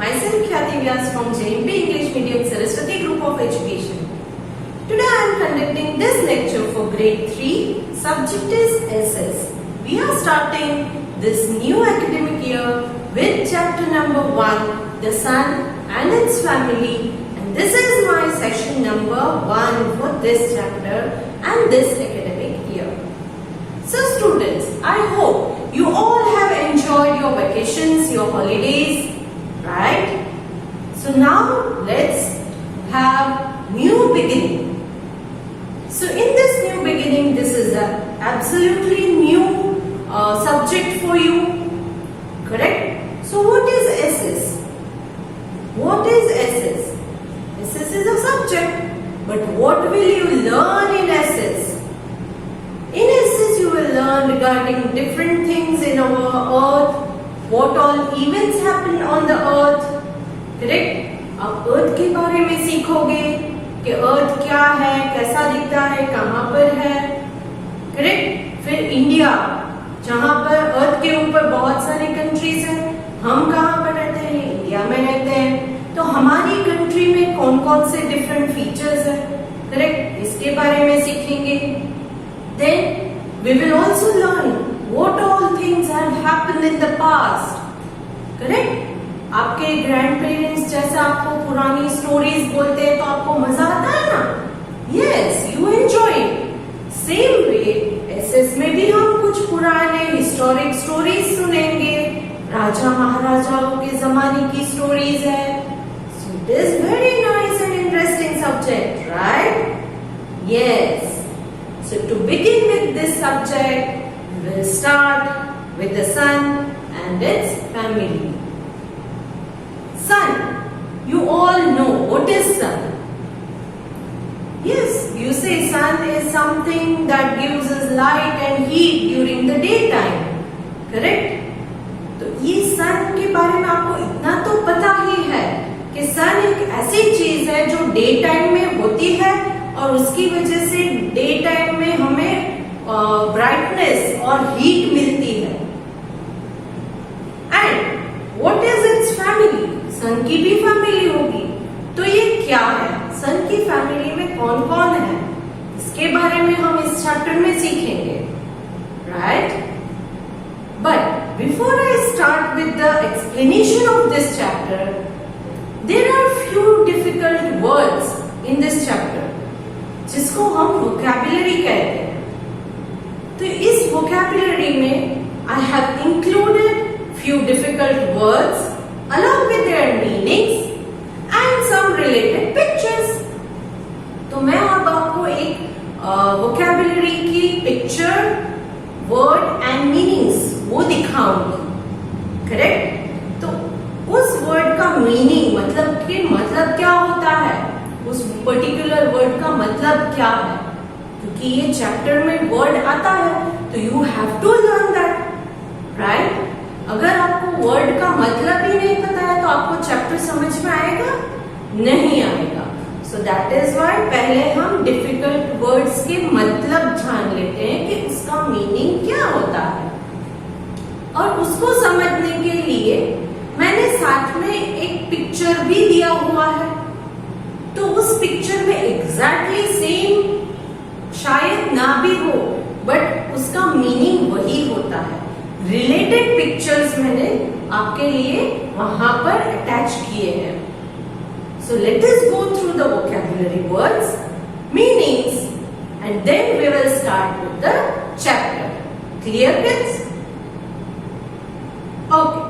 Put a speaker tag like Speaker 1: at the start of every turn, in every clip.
Speaker 1: myself Khyati Vyas from JMP English Medium Saraswati Group of Education. Today I am conducting this lecture for grade 3, subject is SS. We are starting this new academic year with chapter number 1, the sun and its family, and this is my session number 1 for this chapter and this academic year. So students, I hope you all have enjoyed your vacations, your holidays, right? So now let's have new beginning. So in this new beginning, this is an absolutely new subject for you, correct? So what is SS? What is SS? SS is a subject, but what will you learn in SS? In SS you will learn regarding different things in our earth, what all events happen on the earth, correct? आप अर्थ के बारे में सीखोगे कि अर्थ क्या है, कैसा दिखता है, कहाँ पर है, करेक्ट? फिर इंडिया, जहाँ पर अर्थ के ऊपर बहुत सारी कंट्रीज हैं, हम कहाँ पर रहते हैं? इंडिया में रहते हैं, तो हमारी कंट्री में कौन कौन से डिफरेंट फीचर्स हैं, करेक्ट? इसके बारे में सीखेंगे. Then we will also learn what all things have happened in the past, correct? आपके ग्रैंड पेरेंट्स जैसे आपको पुरानी स्टोरीज बोलते हैं तो आपको मजा आता है ना? Yes, you enjoy. Same way SS में भी हम कुछ पुराने हिस्टोरिक स्टोरीज सुनेंगे, राजा महाराजाओं के जमाने की स्टोरीज है. So it is very nice and interesting subject, right? Yes. So to begin with this subject, we will start with the sun and its family. Sun. You all know what is sun. Yes, you say sun is something that gives us light and heat during the daytime. Correct? तो ये sun के बारे में आपको इतना तो पता ही है कि sun एक ऐसी चीज है जो डे टाइम में होती है और उसकी वजह से डे टाइम में हमें ब्राइटनेस और हीट मिलती है. And what is its family? Sun की भी फैमिली होगी. तो ये क्या है? सन की फैमिली में कौन कौन है, इसके बारे में हम इस चैप्टर में सीखेंगे, right? But before I start with the explanation of this chapter, there are few difficult words in this chapter जिसको हम वोकैबुलरी कहते हैं. तो इस वोकैबुलरी में I have included few difficult words along with their meanings and some related pictures. तो मैं अब आपको एक वोकैबुलरी की पिक्चर, वर्ड एंड मीनिंग्स वो दिखाऊंगी, करेक्ट? तो उस वर्ड का मीनिंग मतलब क्या होता है, उस पर्टिकुलर वर्ड का मतलब क्या है, क्योंकि ये चैप्टर में वर्ड आता है तो you have to learn that, right? अगर आपको वर्ड का मतलब ही नहीं पता है तो आपको चैप्टर समझ में आएगा? नहीं आएगा. सो दैट इज व्हाई पहले हम डिफिकल्ट वर्ड्स के मतलब जान लेते हैं कि उसका मीनिंग क्या होता है. और उसको समझने के लिए मैंने साथ में एक पिक्चर भी दिया हुआ है. तो उस पिक्चर में एग्जैक्टली सेम शायद ना भी हो, बट उसका मीनिंग वही होता है. रिलेटेड पिक्चर्स मैंने आपके लिए वहां पर अटैच किए हैं. So let us go through the vocabulary words, meanings, and then we will start with the chapter. Clear kids? Okay.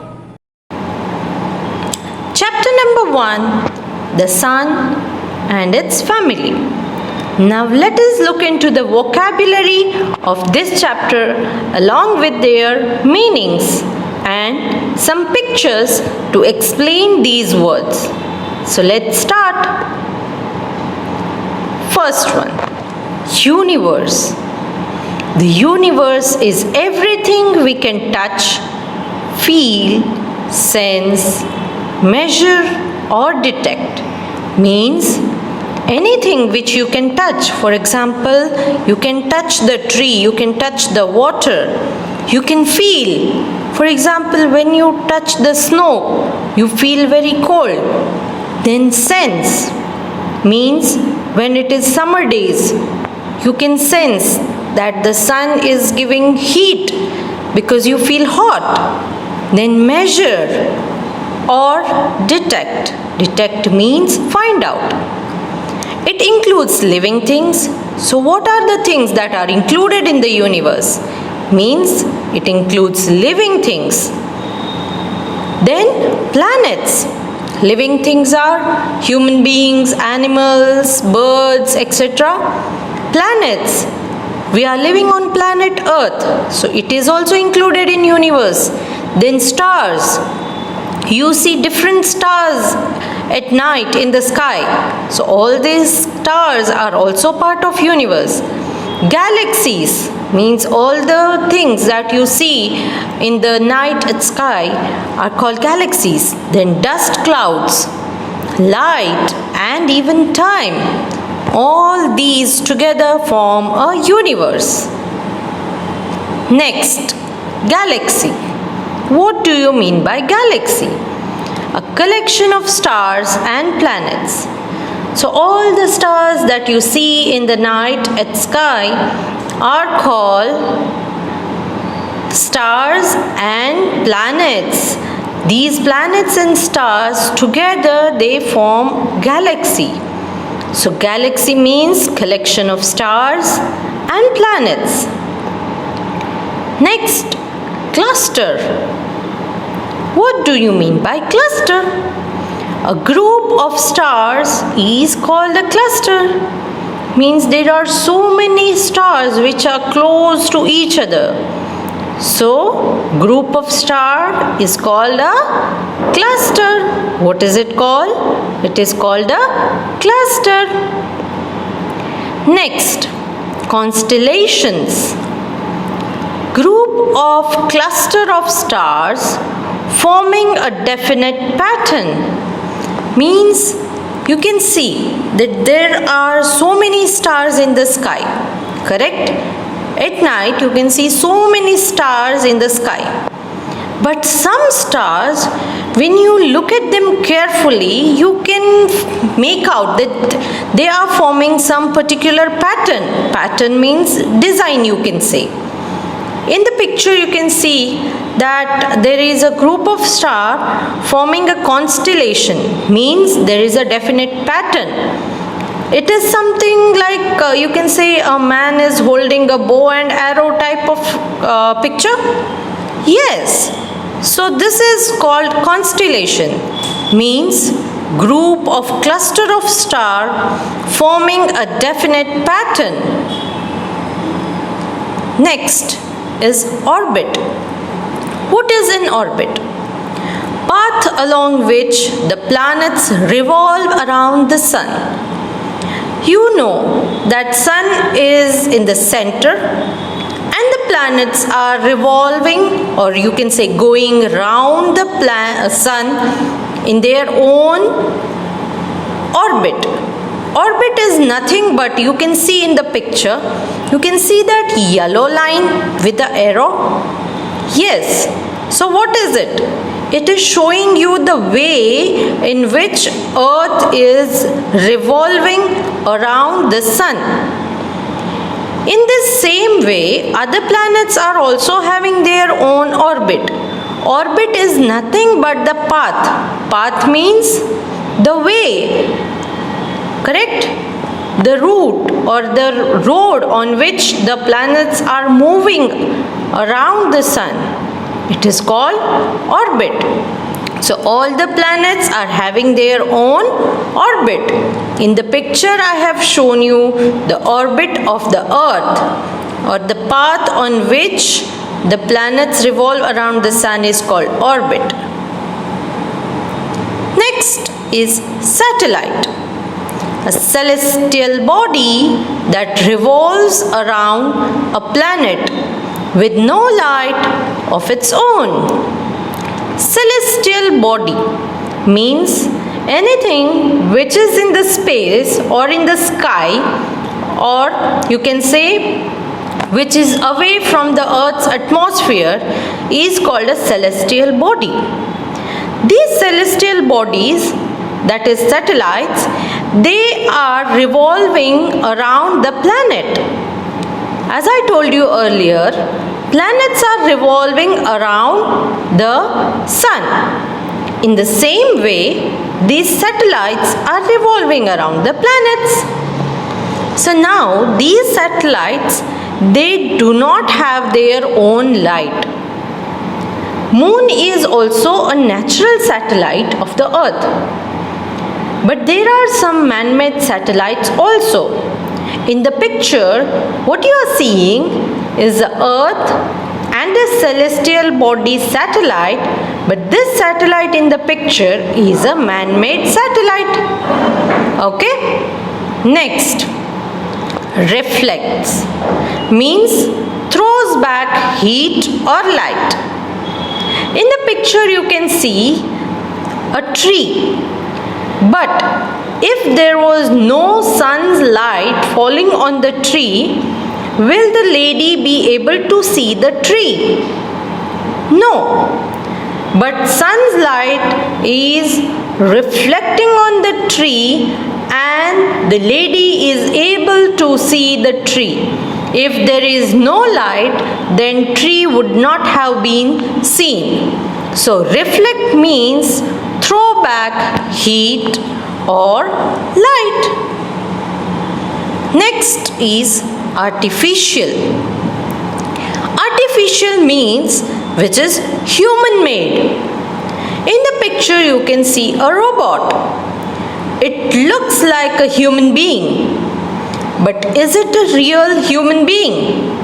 Speaker 1: Chapter number 1, the sun and its family. Now let us look into the vocabulary of this chapter along with their meanings and some pictures to explain these words. So let's start. First one, universe. The universe is everything we can touch, feel, sense, measure or detect. Means anything which you can touch. For example, you can touch the tree, you can touch the water, you can feel.
Speaker 2: For example, when you touch the snow, you feel very cold. Then sense means when it is summer days, you can sense that the sun is giving heat because you feel hot. Then measure or detect. Detect means find out. It includes living things. So what are the things that are included in the universe? Means it includes living things. Then planets. Living things are human beings, animals, birds, etc. Planets. We are living on planet Earth, so it is also included in universe. Then stars. You see different stars at night in the sky. So all these stars are also part of universe. Galaxies means all the things that you see in the night at sky are called galaxies. Then dust clouds, light, and even time. All these together form a universe. Next, galaxy. What do you mean by galaxy? A collection of stars and planets. So all the stars that you see in the night at sky are called stars and planets. These planets and stars together they form galaxy. So galaxy means collection of stars and planets. Next, cluster. What do you mean by cluster? A group of stars is called a cluster. Means there are so many stars which are close to each other. So, group of star is called a cluster. What is it called? It is called a cluster. Next, constellations. Group of cluster of stars forming a definite pattern. Means you can see that there are so many stars in the sky. Correct? At night you can see so many stars in the sky. But some stars, when you look at them carefully, you can make out that they are forming some particular pattern. Pattern means design, you can say. In the picture you can see that there is a group of stars forming a constellation. Means there is a definite pattern. It is something like you can say a man is holding a bow and arrow type of picture. Yes. So this is called constellation. Means group of cluster of star forming a definite pattern. Next is orbit. What is an orbit? Path along which the planets revolve around the sun. You know that sun is in the center and the planets are revolving, or you can say going round the sun in their own orbit. Orbit is nothing but, you can see in the picture, you can see that yellow line with the arrow. Yes. So what is it? It is showing you the way in which Earth is revolving around the sun. In this same way, other planets are also having their own orbit. Orbit is nothing but the path. Path means the way. Correct? The route or the road on which the planets are moving around the sun. It is called orbit. So all the planets are having their own orbit. In the picture I have shown you the orbit of the Earth, or the path on which the planets revolve around the sun is called orbit. Next is satellite. A celestial body that revolves around a planet with no light of its own. Celestial body means anything which is in the space or in the sky, or you can say which is away from the Earth's atmosphere, is called a celestial body. These celestial bodies, that is satellites, they are revolving around the planet. As I told you earlier, planets are revolving around the sun. In the same way, these satellites are revolving around the planets. So now these satellites, they do not have their own light. Moon is also a natural satellite of the earth. But there are some man-made satellites also. In the picture, what you are seeing is the earth and a celestial body satellite, but this satellite in the picture is a man-made satellite. Okay? Next, reflects means throws back heat or light. In the picture you can see a tree, but if there was no sun's light falling on the tree, will the lady be able to see the tree? No. But sun's light is reflecting on the tree and the lady is able to see the tree. If there is no light, then tree would not have been seen. So reflect means throw back heat or light. Next is artificial. Artificial means which is human made. In the picture you can see a robot. It looks like a human being. But is it a real human being?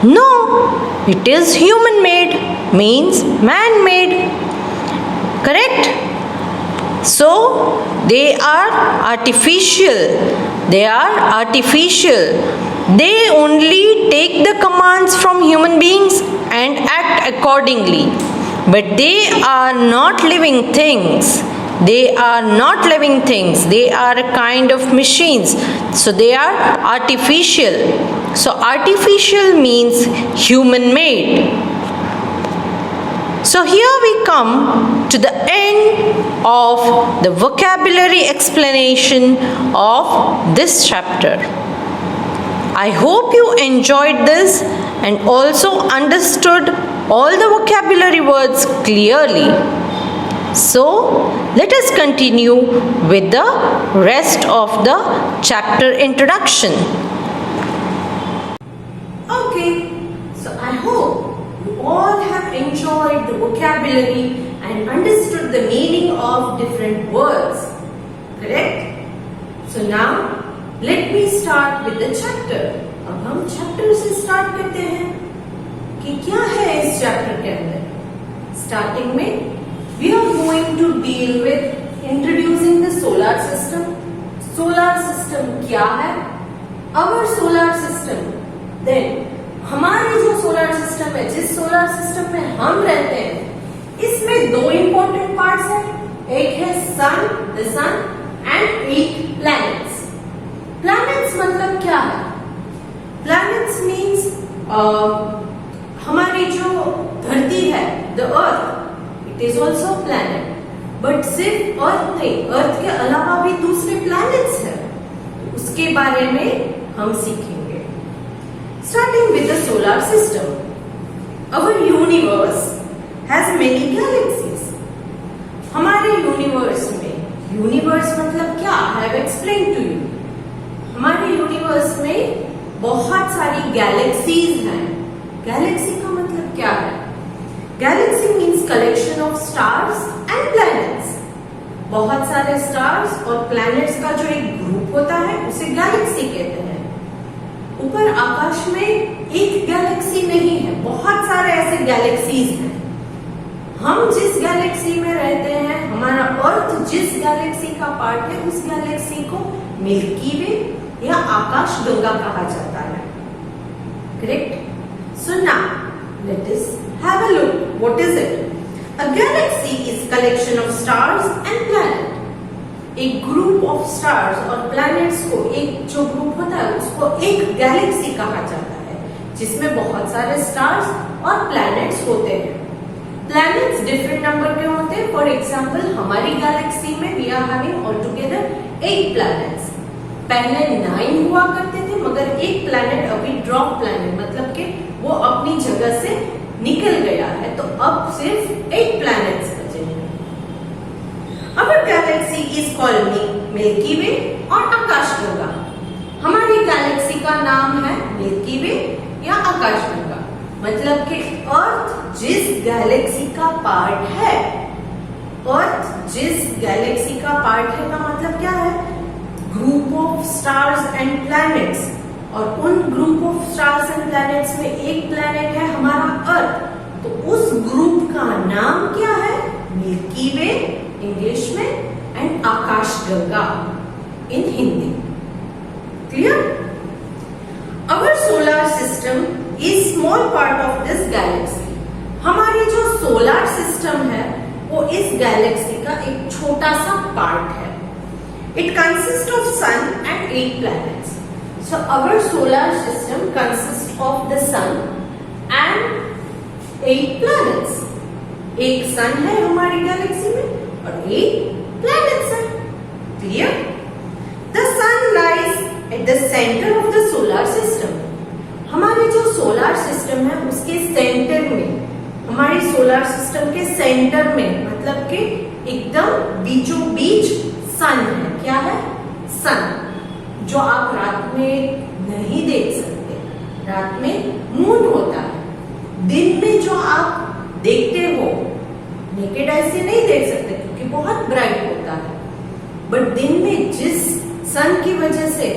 Speaker 2: No, it is human made, means man made. Correct? So, they are artificial. They are artificial. They only take the commands from human beings and act accordingly. But they are not living things. They are not living things. They are a kind of machines. So they are artificial. So artificial means human made. So here we come to the end of the vocabulary explanation of this chapter. I hope you enjoyed this and also understood all the vocabulary words clearly. So, let us continue with the rest of the chapter introduction.
Speaker 1: Okay, so I hope you all have enjoyed the vocabulary and understood the meaning of different words. Correct? So now, let me start with the chapter. अब हम chapter से start करते हैं कि क्या है इस chapter के अंदर. Starting में we are going to deal with introducing the solar system. Solar system क्या है? Our solar system. Then हमारी जो solar system है, जिस solar system में हम रहते हैं, इसमें दो important parts हैं. एक है sun, the sun, and 8 planets. Planets मतलब क्या है? Planets means हमारी जो धरती है, the earth. It is also a planet. But सिर्फ अर्थ नहीं, अर्थ के अलावा भी दूसरे planets हैं. उसके बारे में हम सीखेंगे. Starting with the solar system. Our universe has many galaxies. हमारे universe में, universe मतलब क्या? I have explained to you. हमारे universe में बहुत सारी galaxies हैं. Galaxy का मतलब क्या है? Galaxy means collection of stars and planets. बहुत सारे stars और planets का जो एक group होता है उसे galaxy कहते हैं. ऊपर आकाश में एक galaxy नहीं है, बहुत सारे ऐसे galaxies हैं. हम जिस galaxy में रहते हैं, हमारा अर्थ जिस galaxy का पार्ट है, उस galaxy को मिल्की वे या आकाश गंगा कहा जाता है. Correct? So now let us have a look. What is it? A galaxy is collection of stars and planets. एक group of stars और planets को एक जो group होता है उसको एक galaxy कहा जाता है. जिसमें बहुत सारे स्टार्स और प्लैनेट्स होते हैं। प्लैनेट्स डिफरेंट नंबर के होते हैं। फॉर एग्जाम्पल हमारी गैलेक्सी में we are having all together 8 planets. पहले 9 हुआ करते थे, मगर एक प्लैनेट अभी ड्रॉप प्लैनेट, मतलब कि वो अपनी जगह से निकल गया है, तो अब सिर्फ 8 प्लैनेट्स बचे हैं। अवर गैलेक्सी इज कॉल्ड मिल्की वे और आकाशगंगा। हमारी गैलेक्सी का नाम है मिल्की वे या आकाशगंगा। मतलब कि अर्थ जिस गैलेक्सी का पार्ट है, अर्थ जिस गैलेक्सी का पार्ट है का मतलब क्या है? Group of stars and planets, और उन group of stars and planets में एक प्लैनेट है हमारा अर्थ, तो उस ग्रुप का नाम क्या है? मिल्की वे इंग्लिश में एंड आकाशगंगा in Hindi. Clear? Our solar system is small part of this galaxy. हमारी जो सोलर सिस्टम है वो इस गैलेक्सी का एक छोटा सा पार्ट है। It consists of sun and 8 planets. So our solar system consists of the sun and 8 planets. एक sun है हमारी गैलेक्सी में और 8 planets है। Clear? The sun lies at the center of the solar system. हमारी जो solar system है उसके सेंटर में, हमारी सोलर सिस्टम के सेंटर में, मतलब कि एकदम बीचों बीच सन है। क्या है? सन, जो आप रात में नहीं देख सकते। रात में मून होता है। दिन में जो आप देखते हो नेकेड आई से नहीं देख सकते क्योंकि बहुत ब्राइट होता है, बट दिन में जिस सन की वजह से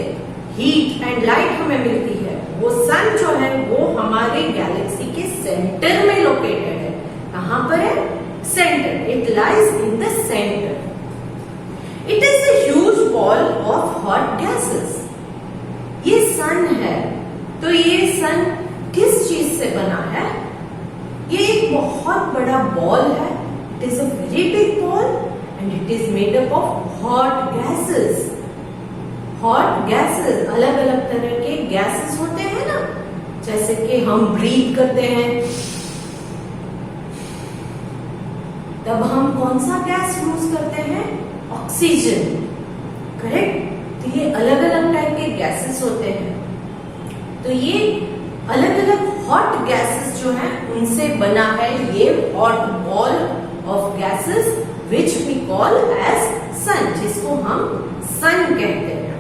Speaker 1: हीट एंड लाइट हमें मिलती है, वो सन जो है वो हमारे गैलेक्सी के सेंटर में लोकेटेड है। कहां पर है? Centre. It lies in the centre. It is a huge ball of hot gases. ये सन है, तो ये सन किस चीज से बना है? ये एक बहुत बड़ा बॉल है। It is a very big ball and it is made up of hot gases. Hot gases, अलग अलग तरह के गैसेस होते हैं ना, जैसे कि हम ब्रीथ करते हैं, तब हम कौन सा गैस यूज करते हैं? ऑक्सीजन। करेक्ट? तो ये अलग अलग टाइप के गैसेस होते हैं। तो ये अलग अलग हॉट गैसेस जो हैं उनसे बना है ये hot ball of gases which we call as sun, जिसको हम सन कहते हैं।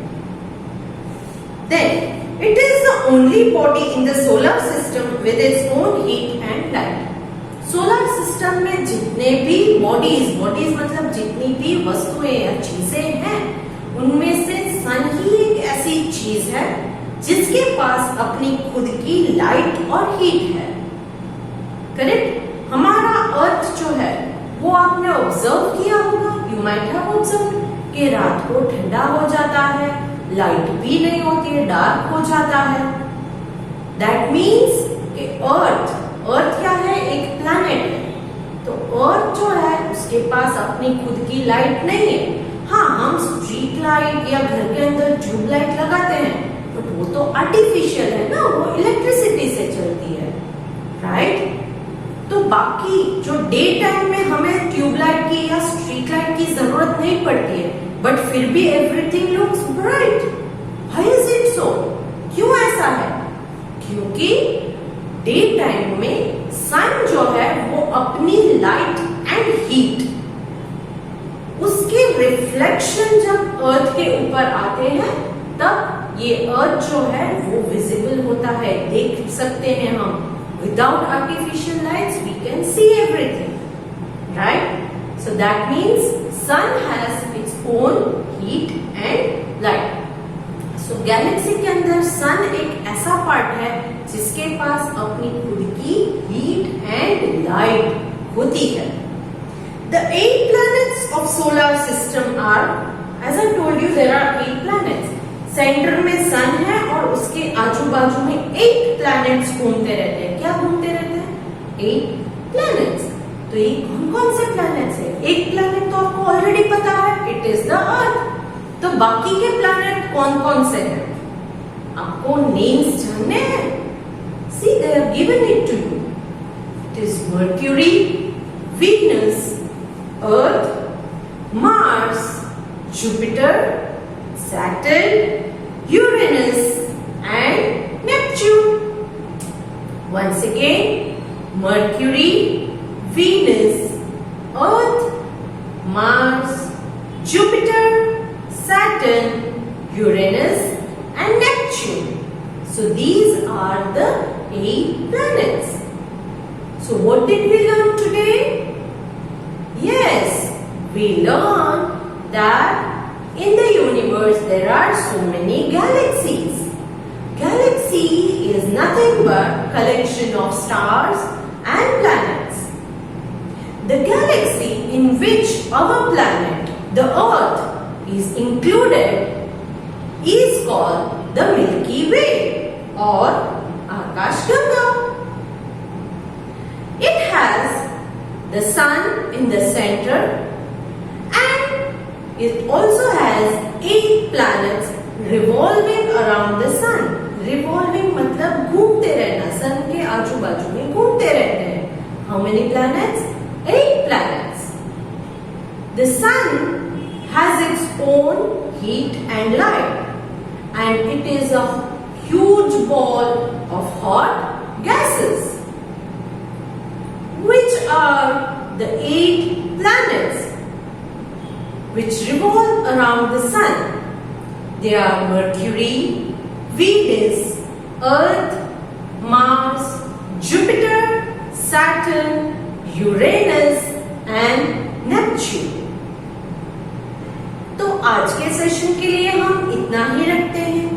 Speaker 1: Then it is the only body in the solar system with its own heat and light. Solar system में जितने भी बॉडीज मतलब जितनी भी वस्तुएं या चीजें हैं, उनमें से सन ही एक ऐसी चीज है जिसके पास अपनी खुद की लाइट और हीट है। करेक्ट? हमारा अर्थ जो है वो आपने ऑब्जर्व किया होगा, यू माइट हैव ऑब्जर्व, कि रात को ठंडा हो जाता है, लाइट भी नहीं होती है, डार्क हो जाता है। दैट मीन्स कि अर्थ क्या है? एक प्लैनेट है। तो अर्थ जो है उसके पास अपनी खुद की लाइट नहीं है। हाँ, हम स्ट्रीट लाइट या घर के अंदर ट्यूब लाइट लगाते हैं, बट वो तो आर्टिफिशियल है ना, वो इलेक्ट्रिसिटी से चलती है। राइट? तो बाकी जो डे टाइम में हमें ट्यूब लाइट की या स्ट्रीट लाइट की जरूरत नहीं पड़ती है, बट फिर भी everything looks bright. How is it so? क्यों ऐसा है? क्योंकि डे टाइम में सन जो है वो अपनी लाइट एंड हीट, उसके रिफ्लेक्शन जब अर्थ के ऊपर आते हैं, तब ये अर्थ जो है वो विजिबल होता है, देख सकते हैं हम। Without artificial lights we can see everything. Right? So that means sun has its own heat and light. So galaxy के अंदर सन एक ऐसा पार्ट है जिसके पास अपनी खुद की हीट एंड लाइट होती है। The 8 planets of solar system are, as I told you, there are 8 planets. Centre में सन है और उसके आजू बाजू में 8 प्लैनेट्स घूमते रहते हैं। क्या घूमते रहते हैं? 8 प्लैनेट्स। तो ये कौन कौन से प्लैनेट्स है? एक प्लैनेट तो आपको ऑलरेडी पता है, इट इज द अर्थ। तो बाकी के प्लैनेट कौन कौन से हैं? आपको नेम्स जानने हैं? See, they have given it to you. It is Mercury, Venus, Earth, Mars, Jupiter, Saturn, Uranus and Neptune. Once again, Mercury, Venus, Earth, Mars, Jupiter, Saturn, Uranus and Neptune. So these are the 8 planets. So what did we learn today? Yes, we learned that in the universe there are so many galaxies. Galaxy is nothing but collection of stars and planets. The galaxy in which our planet, the Earth, is included is called the Milky Way or Akashganga. It has the sun in the center and it also has 8 planets revolving around the sun. Revolving मतलब घूमते रहना, सन के आजू बाजू में घूमते रहते हैं. How many planets? 8 planets. The sun has its own heat and light and it is a huge ball of hot gases. Which are the 8 planets which revolve around the sun? They are Mercury, Venus, Earth, Mars, Jupiter, Saturn, Uranus and Neptune. तो आज के session के लिए हम इतना ही रखते हैं.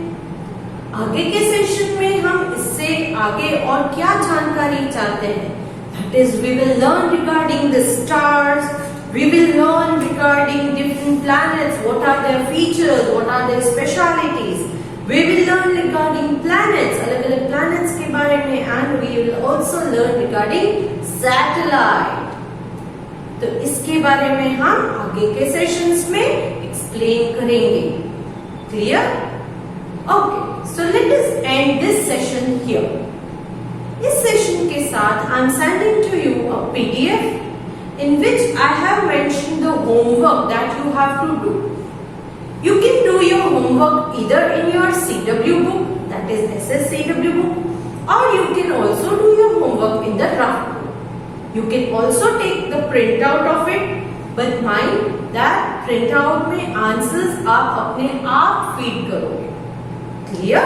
Speaker 1: आगे के सेशन में हम इससे आगे और क्या जानकारी चाहते हैं? That is, we will learn regarding the stars, we will learn regarding different planets, what are their features, what are their specialities. We will learn regarding planets, अलग-अलग planets के बारे में, and we will also learn regarding satellite. तो इसके बारे में हम आगे के सेशंस में एक्सप्लेन करेंगे. Clear? Okay, so let us end this session here. इस सेशन के साथ I am sending to you a PDF in which I have mentioned the homework that you have to do. You can do your homework either in your CW book, that is SSCW book, or you can also do your homework in the draft book. You can also take the printout of it, but mind that printout में answers आप अपने आप feed करोगे. Clear?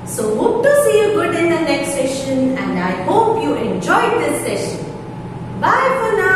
Speaker 1: So hope to see you good in the next session and I hope you enjoyed this session. Bye for now.